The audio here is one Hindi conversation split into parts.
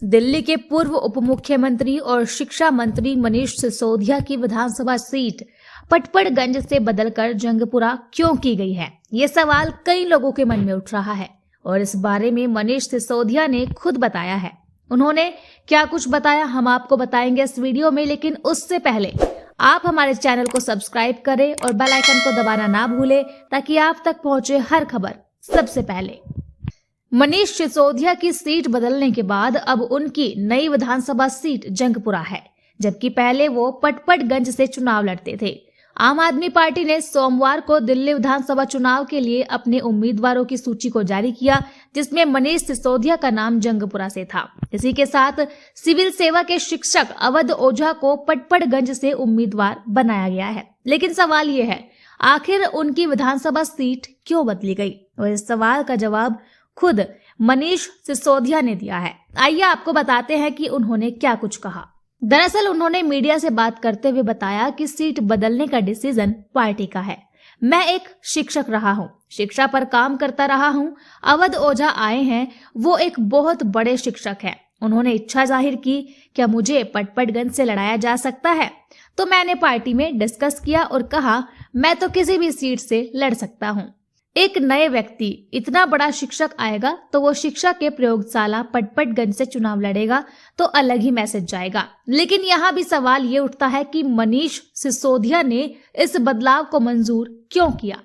दिल्ली के पूर्व उप मुख्यमंत्री और शिक्षा मंत्री मनीष सिसोदिया की विधानसभा सीट पटपड़गंज से बदलकर जंगपुरा क्यों की गई है, ये सवाल कई लोगों के मन में उठ रहा है। और इस बारे में मनीष सिसोदिया ने खुद बताया है। उन्होंने क्या कुछ बताया हम आपको बताएंगे इस वीडियो में, लेकिन उससे पहले आप हमारे चैनल को सब्सक्राइब करें और बेल आइकन को दबाना ना भूलें ताकि आप तक पहुंचे हर खबर सबसे पहले। मनीष सिसोदिया की सीट बदलने के बाद अब उनकी नई विधानसभा सीट जंगपुरा है, जबकि पहले वो पटपड़गंज से चुनाव लड़ते थे। आम आदमी पार्टी ने सोमवार को दिल्ली विधानसभा चुनाव के लिए अपने उम्मीदवारों की सूची को जारी किया, जिसमें मनीष सिसोदिया का नाम जंगपुरा से था। इसी के साथ सिविल सेवा के शिक्षक अवध ओझा को पटपड़गंज से उम्मीदवार बनाया गया है। लेकिन सवाल ये है, आखिर उनकी विधानसभा सीट क्यों बदली गई? और इस सवाल का जवाब खुद मनीष सिसोदिया ने दिया है। आइए आपको बताते हैं कि उन्होंने क्या कुछ कहा। दरअसल उन्होंने मीडिया से बात करते हुए बताया कि सीट बदलने का डिसीजन पार्टी का है। मैं एक शिक्षक रहा हूँ, शिक्षा पर काम करता रहा हूँ। अवध ओझा आए हैं, वो एक बहुत बड़े शिक्षक हैं। उन्होंने इच्छा जाहिर की क्या मुझे पटपड़गंज से लड़ाया जा सकता है, तो मैंने पार्टी में डिस्कस किया और कहा मैं तो किसी भी सीट से लड़ सकता हूँ। एक नए व्यक्ति, इतना बड़ा शिक्षक आएगा तो वो शिक्षा के प्रयोगशाला पटपड़गंज से चुनाव लड़ेगा तो अलग ही मैसेज जाएगा। लेकिन यहाँ भी सवाल ये उठता है कि मनीष सिसोदिया ने इस बदलाव को मंजूर क्यों किया?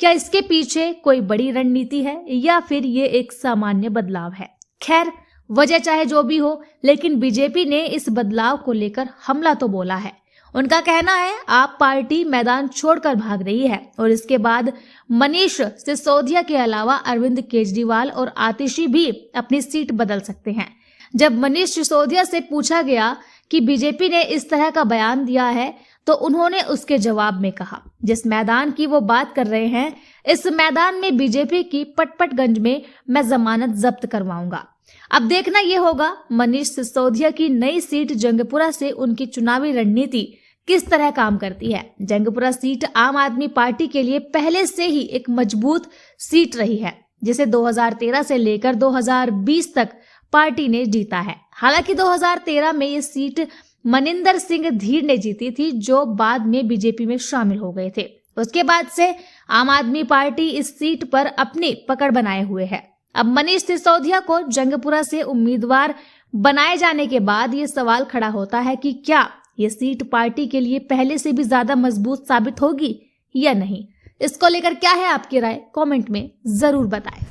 क्या इसके पीछे कोई बड़ी रणनीति है या फिर ये एक सामान्य बदलाव है? खैर, वजह चाहे जो भी हो, लेकिन बीजेपी ने इस बदलाव को लेकर हमला तो बोला है। उनका कहना है आप पार्टी मैदान छोड़कर भाग रही है और इसके बाद मनीष सिसोदिया के अलावा अरविंद केजरीवाल और आतिशी भी अपनी सीट बदल सकते हैं। जब मनीष सिसोदिया से पूछा गया कि बीजेपी ने इस तरह का बयान दिया है तो उन्होंने उसके जवाब में कहा जिस मैदान की वो बात कर रहे हैं, इस मैदान में बीजेपी की पटपड़गंज में मैं जमानत जब्त करवाऊंगा। अब देखना यह होगा मनीष सिसोदिया की नई सीट जंगपुरा से उनकी चुनावी रणनीति किस तरह काम करती है। जंगपुरा सीट आम आदमी पार्टी के लिए पहले से ही एक मजबूत सीट रही है, जिसे 2013 से लेकर 2020 तक पार्टी ने जीता है। हालांकि 2013 में ये सीट मनिंदर सिंह धीर ने जीती थी, जो बाद में बीजेपी में शामिल हो गए थे। उसके बाद से आम आदमी पार्टी इस सीट पर अपनी पकड़ बनाए हुए है। अब मनीष सिसोदिया को जंगपुरा से उम्मीदवार बनाए जाने के बाद ये सवाल खड़ा होता है कि क्या ये सीट पार्टी के लिए पहले से भी ज्यादा मजबूत साबित होगी या नहीं। इसको लेकर क्या है आपकी राय, कमेंट में जरूर बताएं।